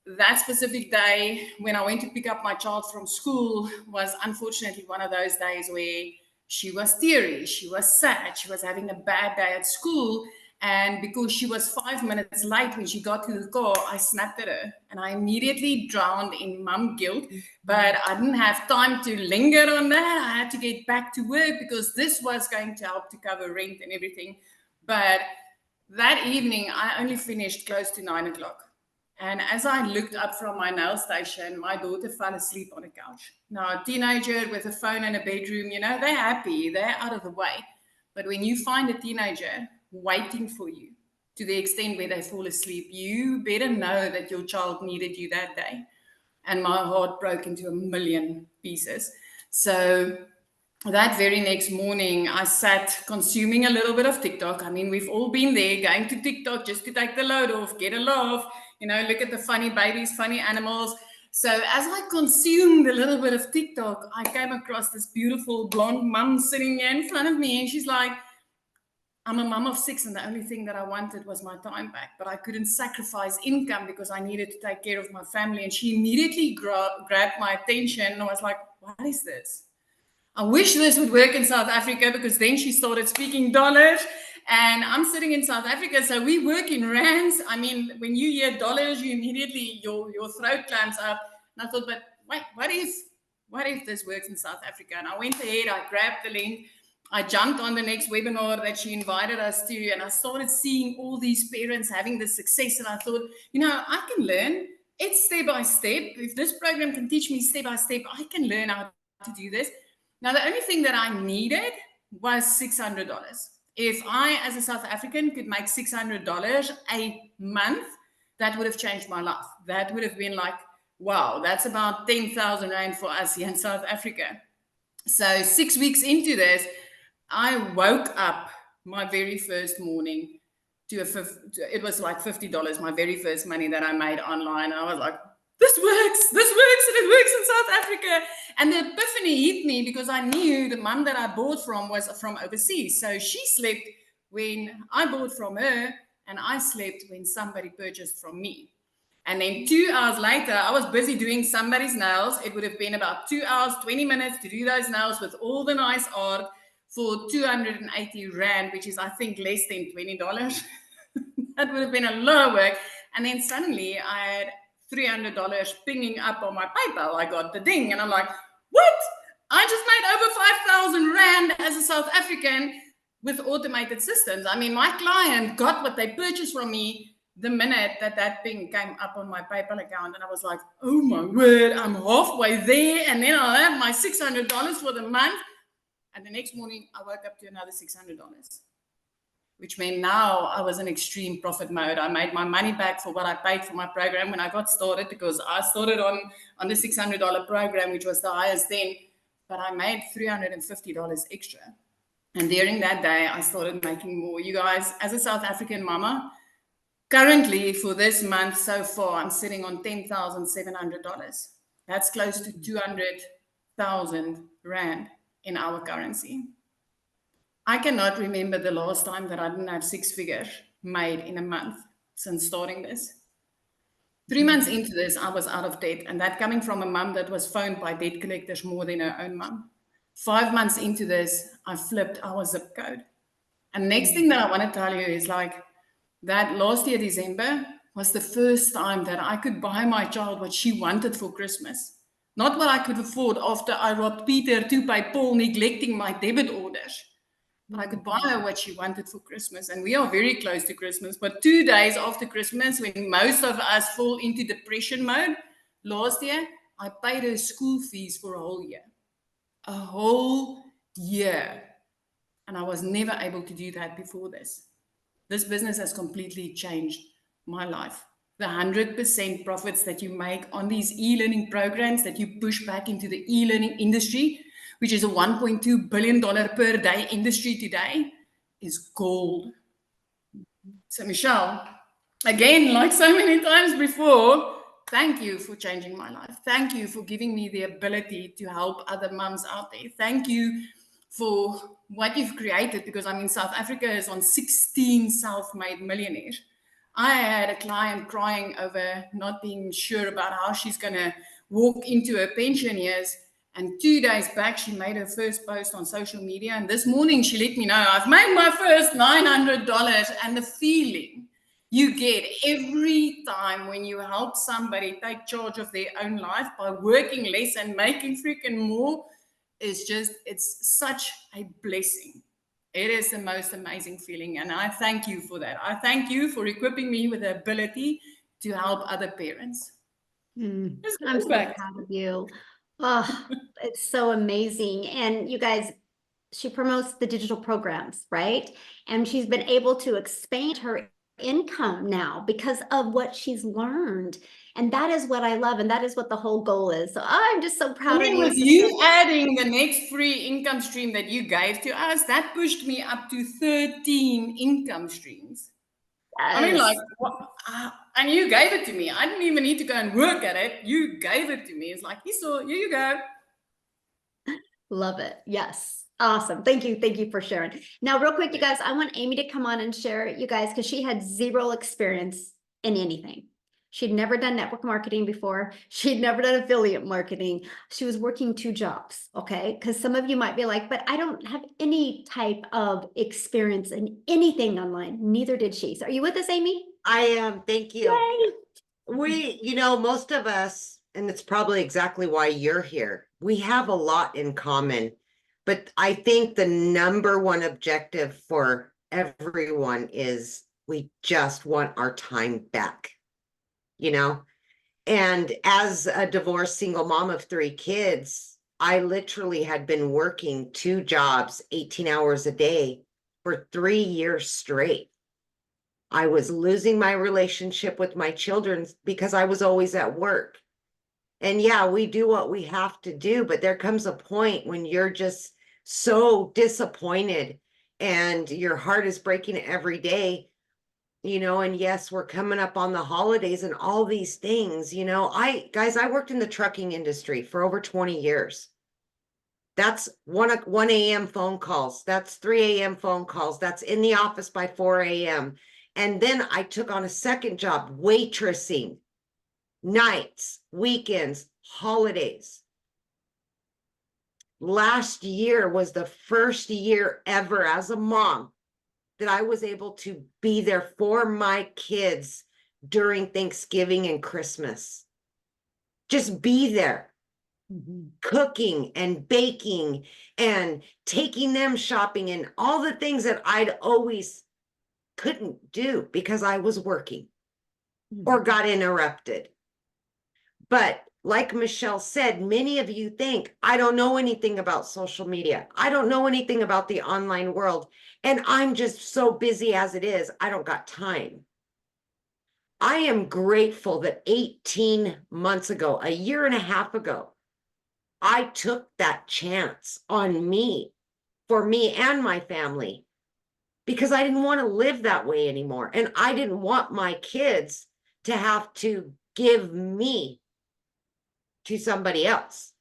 that specific day when I went to pick up my child from school was unfortunately one of those days where she was teary, she was sad, she was having a bad day at school. And because she was 5 minutes late when she got to the car, I snapped at her and I immediately drowned in mum guilt. But I didn't have time to linger on that. I had to get back to work because this was going to help to cover rent and everything. But that evening, I only finished close to 9 o'clock. And as I looked up from my nail station, my daughter fell asleep on a couch. Now, a teenager with a phone in a bedroom, you know, they're happy, they're out of the way. But when you find a teenager waiting for you to the extent where they fall asleep, you better know that your child needed you that day. And my heart broke into a million pieces. So that very next morning, I sat consuming a little bit of TikTok. I mean, we've all been there, going to TikTok just to take the load off, get a laugh, you know, look at the funny babies, funny animals. So as I consumed a little bit of TikTok, I came across this beautiful blonde mum sitting here in front of me, and she's like, I'm a mum of 6, and the only thing that I wanted was my time back, but I couldn't sacrifice income because I needed to take care of my family. And she immediately grabbed my attention, and I was like, what is this? I wish this would work in South Africa, because then she started speaking dollars, and I'm sitting in South Africa, so we work in rands. I mean, when you hear dollars, you immediately, your throat clamps up. And I thought, but wait, what if this works in South Africa? And I went ahead, I grabbed the link, I jumped on the next webinar that she invited us to, and I started seeing all these parents having the success. And I thought, you know, I can learn. It's step by step. If this program can teach me step by step, I can learn how to do this. Now, the only thing that I needed was $600. If I, as a South African, could make $600 a month, that would have changed my life. That would have been like, wow, that's about 10,000 Rand for us here in South Africa. So 6 weeks into this, I woke up my very first morning to it was like $50, my very first money that I made online. And I was like, this works, and it works in South Africa. And the epiphany hit me because I knew the mum that I bought from was from overseas. So she slept when I bought from her, and I slept when somebody purchased from me. And then 2 hours later, I was busy doing somebody's nails. It would have been about 2 hours, 20 minutes to do those nails with all the nice art for 280 Rand, which is, I think, less than $20. That would have been a lot of work. And then suddenly I had $300 pinging up on my PayPal. I got the ding, and I'm like, what? I just made over 5,000 Rand as a South African with automated systems. I mean, my client got what they purchased from me the minute that ping came up on my PayPal account. And I was like, oh my word, I'm halfway there, and then I'll have my $600 for the month. And the next morning, I woke up to another $600. which meant now I was in extreme profit mode. I made my money back for what I paid for my program when I got started, because I started on the $600 program, which was the highest then, but I made $350 extra. And during that day, I started making more. You guys, as a South African mama, currently for this month so far, I'm sitting on $10,700. That's close to 200,000 Rand in our currency. I cannot remember the last time that I didn't have 6 figures made in a month since starting this. 3 months into this, I was out of debt, and that coming from a mum that was phoned by debt collectors more than her own mum. 5 months into this, I flipped our zip code. And next thing that I want to tell you is like that last year, December, was the first time that I could buy my child what she wanted for Christmas. Not what I could afford after I robbed Peter to pay Paul, neglecting my debit orders. But I could buy her what she wanted for Christmas. And we are very close to Christmas. But 2 days after Christmas, when most of us fall into depression mode, last year, I paid her school fees for a whole year. A whole year. And I was never able to do that before this. This business has completely changed my life. The 100% profits that you make on these e-learning programs that you push back into the e-learning industry, which is a $1.2 billion per day industry today, is gold. So Michelle, again, like so many times before, thank you for changing my life. Thank you for giving me the ability to help other mums out there. Thank you for what you've created, because I mean, South Africa is on 16 self-made millionaires. I had a client crying over not being sure about how she's going to walk into her pension years. And 2 days back, she made her first post on social media. And this morning, she let me know, I've made my first $900. And the feeling you get every time when you help somebody take charge of their own life by working less and making freaking more is just, it's such a blessing. It is the most amazing feeling. And I thank you for that. I thank you for equipping me with the ability to help other parents. I'm so proud of you. Oh, it's so amazing. And you guys, she promotes the digital programs, right? And she's been able to expand her income now because of what she's learned. And that is what I love. And that is what the whole goal is. So I'm just so proud of you. With you adding the next free income stream that you gave to us, that pushed me up to 13 income streams. Yes. I mean, like, and you gave it to me. I didn't even need to go and work at it. You gave it to me. It's like, here you go. Love it. Yes. Awesome. Thank you. Thank you for sharing. Now, real quick, you guys, I want Amy to come on and share, you guys, because she had zero experience in anything. She'd never done network marketing before. She'd never done affiliate marketing. She was working 2 jobs, okay? Because some of you might be like, but I don't have any type of experience in anything online. Neither did she. So are you with us, Amy? I am. Thank you. Yay. Most of us, and it's probably exactly why you're here, we have a lot in common. But I think the number one objective for everyone is we just want our time back. And as a divorced single mom of 3 kids, I literally had been working 2 jobs, 18 hours a day for 3 years straight. I was losing my relationship with my children because I was always at work. And yeah, we do what we have to do, but there comes a point when you're just so disappointed and your heart is breaking every day. And yes, we're coming up on the holidays and all these things, I worked in the trucking industry for over 20 years. That's 1 a.m. phone calls. That's 3 a.m. phone calls. That's in the office by 4 a.m. And then I took on a second job, waitressing, nights, weekends, holidays. Last year was the first year ever as a mom that I was able to be there for my kids during Thanksgiving and Christmas. Just be there, cooking and baking and taking them shopping and all the things that I'd always couldn't do because I was working or got interrupted. But like Michelle said, many of you think, I don't know anything about social media. I don't know anything about the online world. And I'm just so busy as it is. I don't got time. I am grateful that 18 months ago, a year and a half ago, I took that chance on me, for me and my family, because I didn't want to live that way anymore. And I didn't want my kids to have to give me to somebody else,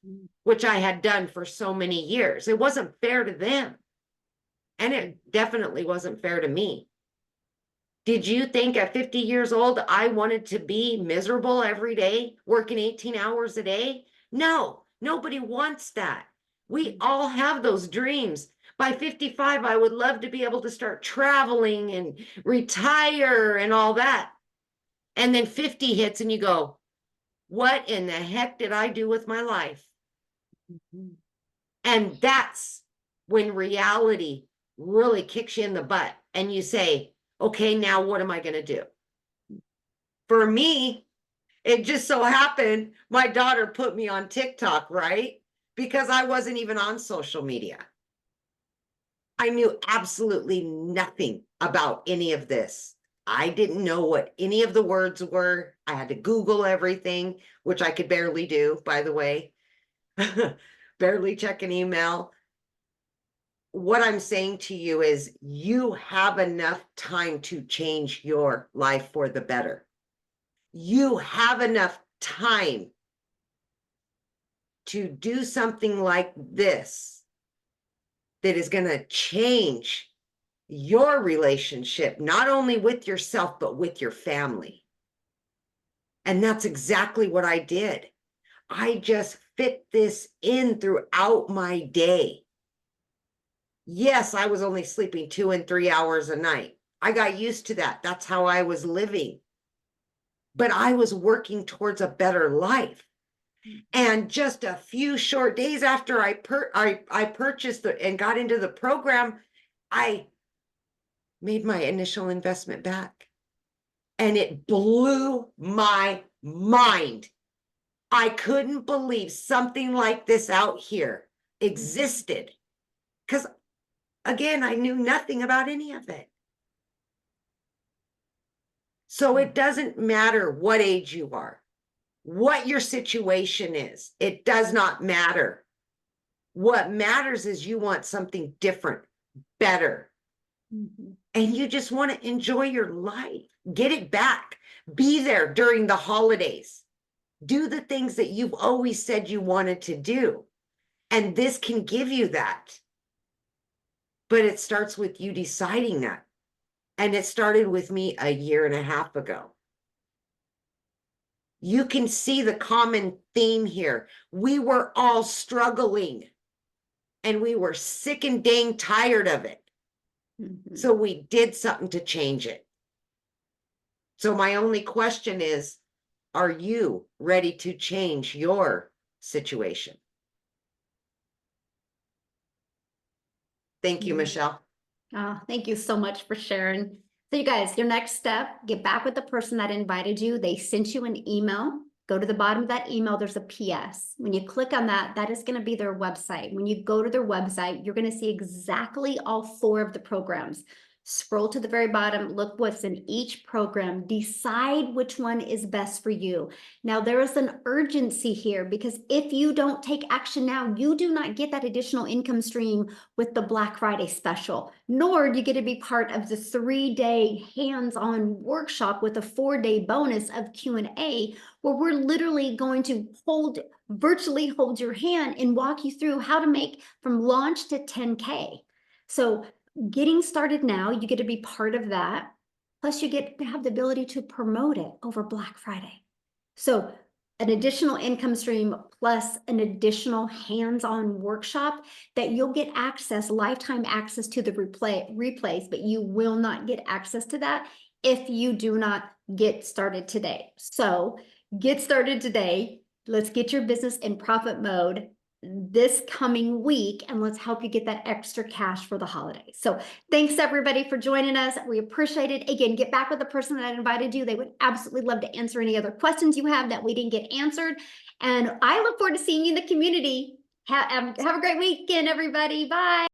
which I had done for so many years. It wasn't fair to them. And it definitely wasn't fair to me. Did you think at 50 years old, I wanted to be miserable every day, working 18 hours a day? No, nobody wants that. We all have those dreams. By 55, I would love to be able to start traveling and retire and all that. And then 50 hits and you go, what in the heck did I do with my life? And that's when reality really kicks you in the butt and you say, okay, now what am I going to do? For me, it just so happened my daughter put me on TikTok, right? Because I wasn't even on social media. I knew absolutely nothing about any of this. I didn't know what any of the words were. I had to Google everything, which I could barely do, by the way. Barely check an email. What I'm saying to you is you have enough time to change your life for the better. You have enough time to do something like this that is going to change your relationship, not only with yourself, but with your family. And that's exactly what I did. I just fit this in throughout my day. Yes, I was only sleeping 2 and 3 hours a night. I got used to that. That's how I was living. But I was working towards a better life. And just a few short days after I purchased and got into the program, I made my initial investment back. And it blew my mind. I couldn't believe something like this out here existed. Because again, I knew nothing about any of it. So it doesn't matter what age you are, what your situation is. It does not matter. What matters is you want something different, better. And you just want to enjoy your life. Get it back. Be there during the holidays. Do the things that you've always said you wanted to do. And this can give you that. But it starts with you deciding that. And it started with me a year and a half ago. You can see the common theme here. We were all struggling. And we were sick and dang tired of it. So we did something to change it. So my only question is, are you ready to change your situation? Thank you, Michelle. Oh, thank you so much for sharing. So you guys, your next step, get back with the person that invited you. They sent you an email. Go to the bottom of that email, there's a PS. When you click on that, that is going to be their website. When you go to their website, you're going to see exactly all 4 of the programs. Scroll to the very bottom, look what's in each program, decide which one is best for you. Now, there is an urgency here because if you don't take action now, you do not get that additional income stream with the Black Friday special, nor do you get to be part of the 3-day hands-on workshop with a 4-day bonus of Q&A, where we're literally going to virtually hold your hand and walk you through how to make from launch to 10K. So getting started now, you get to be part of that. Plus you get to have the ability to promote it over Black Friday. So an additional income stream plus an additional hands-on workshop that you'll get access, lifetime access to the replays, but you will not get access to that if you do not get started today. So get started today. Let's get your business in profit mode. this coming week, and let's help you get that extra cash for the holidays. So thanks everybody for joining us. We appreciate it. Again, get back with the person that invited you. They would absolutely love to answer any other questions you have that we didn't get answered. And I look forward to seeing you in the community. Have a great weekend, everybody. Bye.